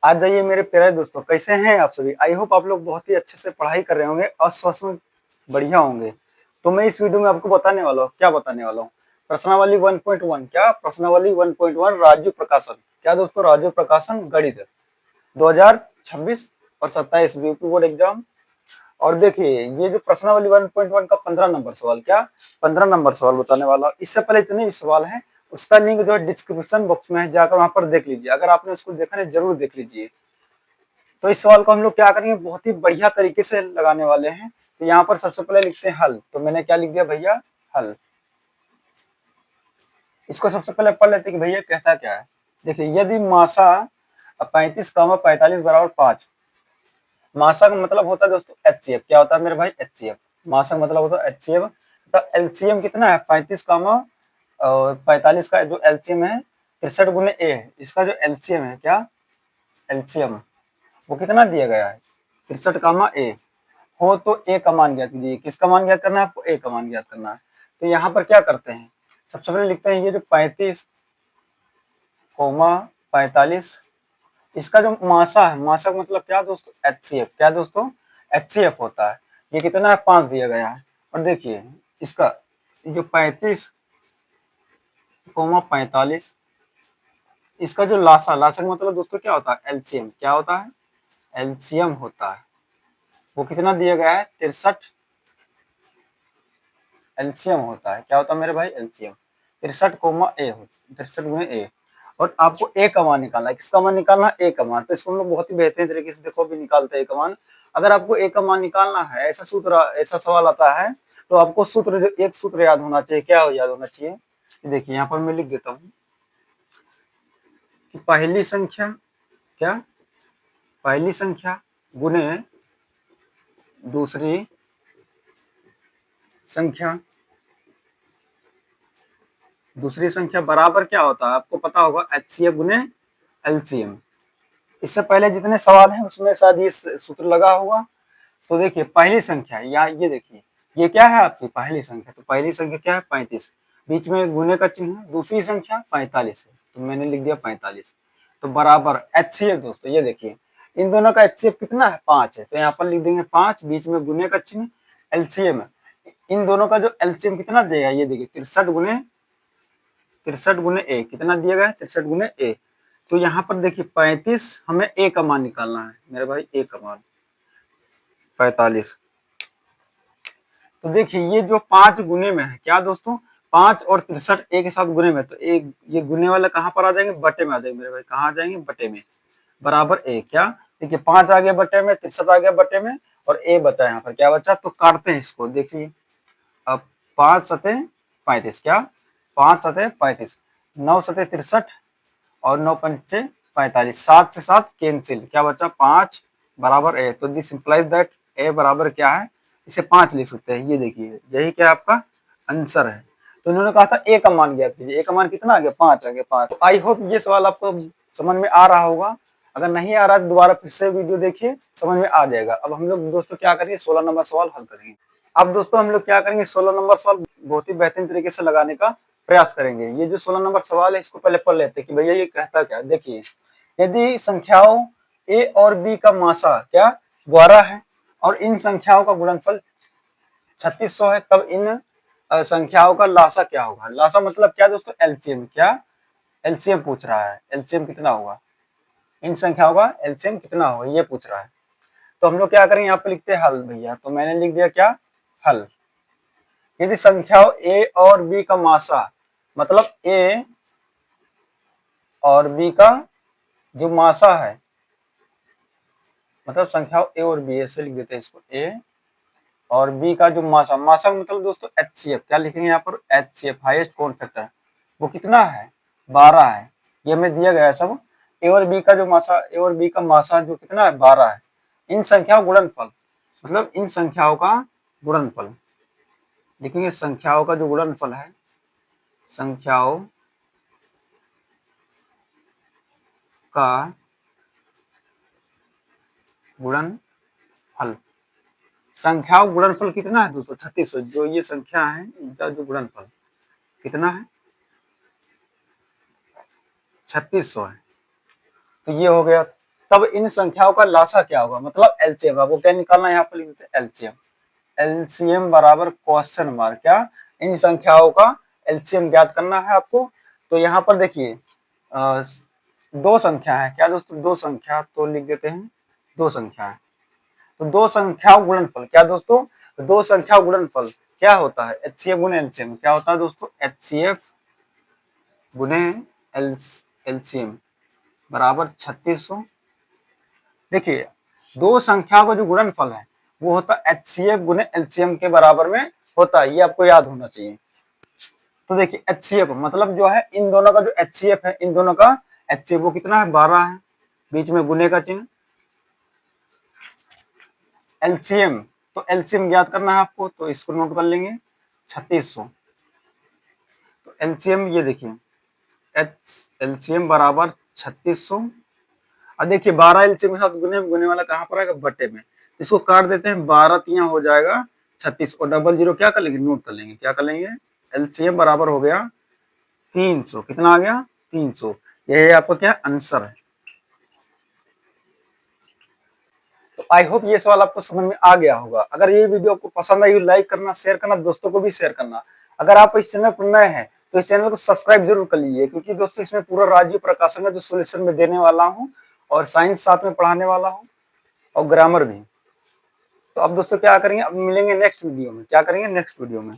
आज जाइए मेरे प्यारे दोस्तों, कैसे हैं आप सभी। आई होप आप लोग बहुत ही अच्छे से पढ़ाई कर रहे होंगे और स्वस्थ में बढ़िया होंगे। तो मैं इस वीडियो में आपको बताने वाला हूँ, क्या बताने वाला हूँ, प्रश्नावली 1.1। क्या प्रश्नावली 1.1 राज्य प्रकाशन। क्या दोस्तों, राज्य प्रकाशन गणित 2026 और 27 यूपी बोर्ड एग्जाम। और देखिए, ये जो प्रश्नावली 1.1 का 15 नंबर सवाल, क्या 15 नंबर सवाल बताने वाला हूँ। इससे पहले इतने भी सवाल हैं, उसका लिंक जो है डिस्क्रिप्शन बॉक्स में है, जाकर वहां पर देख लीजिए। अगर आपने उसको देखा नहीं, जरूर देख लीजिए। तो इस सवाल को हम लोग क्या करेंगे, बहुत ही बढ़िया तरीके से लगाने वाले हैं। तो यहाँ पर सबसे पहले लिखते हैं हल। तो मैंने क्या लिख दिया भैया, हल। इसको सबसे पहले पढ़ लेते हैं कि भैया कहता क्या है। देखिए, यदि मासा 35, 45 = 5। मासा का मतलब होता है दोस्तों HCF। क्या होता है मेरे भाई, HCF। मासा का मतलब होता है HCF। तो एलसीएम कितना है, 35, और 45 का जो एलसीएम है 63 गुने ए है। इसका जो एलसीएम है, क्या एलसीएम, वो कितना दिया गया है 63, ए हो तो ए का मान ज्ञात कीजिए। किसका मान ज्ञात करना है आपको, ए का मान ज्ञात करना है। तो यहाँ पर क्या करते हैं, सबसे पहले लिखते हैं ये जो 35, इसका जो मासा है, मासा का मतलब क्या दोस्तों, HCF। क्या दोस्तों, HCF होता है। ये कितना है, 5 दिया गया है। और देखिए इसका जो 35, 45, इसका जो लासा, लासा का मतलब दोस्तों क्या होता है, एलसीएम। क्या होता है, एलसीएम होता है। वो कितना दिया गया है, 63 एलसीएम होता है। क्या होता है मेरे भाई, एलसीएम 63, ए 63 गुणे ए। और आपको ए का मान निकालना है। किसका मान निकालना है, ए का मान। तो इसको हम लोग बहुत ही बेहतरीन तरीके से देखो भी निकालते हैं ए का मान। अगर आपको ए का मान निकालना है, ऐसा सूत्र, ऐसा सवाल आता है, तो आपको सूत्र, जो एक सूत्र याद होना चाहिए। क्या याद होना चाहिए, देखिए यहाँ पर मैं लिख देता हूँ कि पहली संख्या, क्या पहली संख्या गुणे दूसरी संख्या, दूसरी संख्या बराबर क्या होता है, आपको पता होगा, HCF गुने एलसीएम। इससे पहले जितने सवाल हैं उसमें शायद ये सूत्र लगा होगा। तो देखिए पहली संख्या, या ये देखिए, ये क्या है आपकी पहली संख्या। तो पहली संख्या क्या है, 35, बीच में गुने का चिन्ह है। दूसरी संख्या 45 है, तो मैंने लिख दिया 45। तो बराबर HCF दोस्तों, ये देखिए इन दोनों का HCF कितना है, 5 है। तो यहाँ पर लिख देंगे 5, बीच में गुने का चिन्ह, एलसीएम है। इन दोनों का जो एलसीएम कितना देगा, ये देखिए 63 गुने ए कितना दिया गया है, 63 गुने ए। तो यहाँ पर देखिए 35, हमें ए का मान निकालना है मेरे भाई, ए का मान 45। तो देखिए ये जो 5 गुने में है, क्या दोस्तों, 5 और 63 एक साथ गुने में, तो एक ये गुने वाला कहाँ पर आ जाएंगे, बटे में आ जाएंगे मेरे भाई। कहाँ आ जाएंगे, बटे में। बराबर ए, क्या देखिए 5 आ गया बटे में, 63 आ गया बटे में, और ए बचा यहाँ पर। क्या बचा, तो काटते हैं इसको। देखिए अब 5 सते 35, क्या 5 सते 35, 9 सते 63, और 9 पंचे 45, 7 से 7 कैंसिल, क्या बचा 5 बराबर ए। तो दिस इंप्लाइज दैट ए बराबर क्या है, इसे 5 लिख सकते हैं। ये देखिए यही क्या आपका आंसर है। तो उन्होंने कहा था ए का मान ज्ञात कीजिए। ए का मान कितना आ गया, 5 आ गया, 5। आई होप ये सवाल आपको समझ में आ रहा होगा। अगर नहीं आ रहा है दोबारा फिर से वीडियो देखिए, समझ में आ जाएगा। अब हम लोग दोस्तों क्या करेंगे, 16 नंबर सवाल हल करेंगे। अब दोस्तों हम लोग क्या करेंगे, 16 नंबर सवाल बहुत ही बेहतरीन तरीके से लगाने का प्रयास करेंगे। ये जो 16 नंबर सवाल है, इसको पहले पढ़ लेते हैं कि भैया ये कहता क्या है। देखिए, यदि संख्याओं ए और बी का मासा क्या 12 है, और इन संख्याओं का गुणनफल 3600 है, तब इन संख्याओं का लासा क्या होगा। लासा मतलब क्या दोस्तों, एलसीएम। क्या एलसीएम पूछ रहा है, एलसीएम कितना होगा, इन संख्याओं का एलसीएम कितना होगा, ये पूछ रहा है। तो हम लोग क्या करेंगे, यहाँ पे लिखते हैं हल भैया। तो मैंने लिख दिया क्या, हल। यदि संख्याओं ए और बी का मासा, मतलब ए और बी का जो मासा है, मतलब संख्याओं ए और बी, ऐसे लिख देते हैं इसको, ए और बी का जो मासा, मासा मतलब दोस्तों HCF। क्या लिखेंगे यहाँ पर, HCF हाईएस्ट कॉमन फैक्टर, वो कितना है, 12 है। ये हमें दिया गया है सब। ए और बी का जो मासा, ए और बी का मासा जो कितना है, 12 है। इन संख्याओं गुणनफल, मतलब इन संख्याओं का गुणनफल लिखेंगे। संख्याओं का जो गुणनफल है, संख्याओं का गुणनफल, संख्याओं गुणनफल कितना है दोस्तों, 3600। जो ये संख्या है इनका जो गुणनफल कितना है, 3600 है। तो ये हो गया। तब इन संख्याओं का लासा क्या होगा, मतलब एलसीएम। आपको क्या निकालना है, यहाँ पर लिख देते हैं एलसीएम। एलसीएम बराबर क्वेश्चन मार्क, क्या, इन संख्याओं का एलसीएम ज्ञात करना है आपको। तो यहाँ पर देखिए दो संख्या है, क्या दोस्तों, दो संख्या, तो लिख देते हैं दो संख्या है। तो दो संख्याओं गुणनफल, क्या दोस्तों, दो संख्या गुणनफल क्या होता है, एचसीएफ गुणे एलसीएम। क्या होता है दोस्तों, एचसीएफ गुणे एलसीएम बराबर 3600। देखिए दो संख्या का जो गुणनफल है वो होता है एचसीएफ गुणे एलसीएम के बराबर में होता है, ये आपको याद होना चाहिए। तो देखिए एचसीएफ मतलब जो है इन दोनों का जो एचसीएफ है, इन दोनों का एचसीएफ वो कितना है, 12 है, बीच में गुणे का चिन्ह। एलसीएम, तो एलसीएम ज्ञात करना है आपको, तो इसको नोट कर लेंगे 3600। तो एलसीएम ये देखिए एलसीएम बराबर 3600। अब देखिए 12 एलसीएम के साथ गुने वाला कहाँ पर आएगा, बटे में, तो इसको काट देते हैं, 12 तिया हो जाएगा 36 और डबल जीरो क्या कर लेंगे, नोट कर लेंगे, क्या कर लेंगे, एलसीएम बराबर हो गया 300। कितना आ गया, 300। यही आपका क्या आंसर है। तो आई होप ये सवाल आपको समझ में आ गया होगा। अगर ये वीडियो आपको पसंद आई, लाइक करना, शेयर करना, दोस्तों को भी शेयर करना। अगर आप इस चैनल पर नए हैं तो इस चैनल को सब्सक्राइब जरूर कर लीजिए, क्योंकि दोस्तों इसमें पूरा राज्य प्रकाशन का जो सोल्यूशन में देने वाला हूँ और साइंस साथ में पढ़ाने वाला हूँ और ग्रामर भी। तो अब दोस्तों क्या करेंगे, अब मिलेंगे नेक्स्ट वीडियो में, क्या करेंगे नेक्स्ट वीडियो में।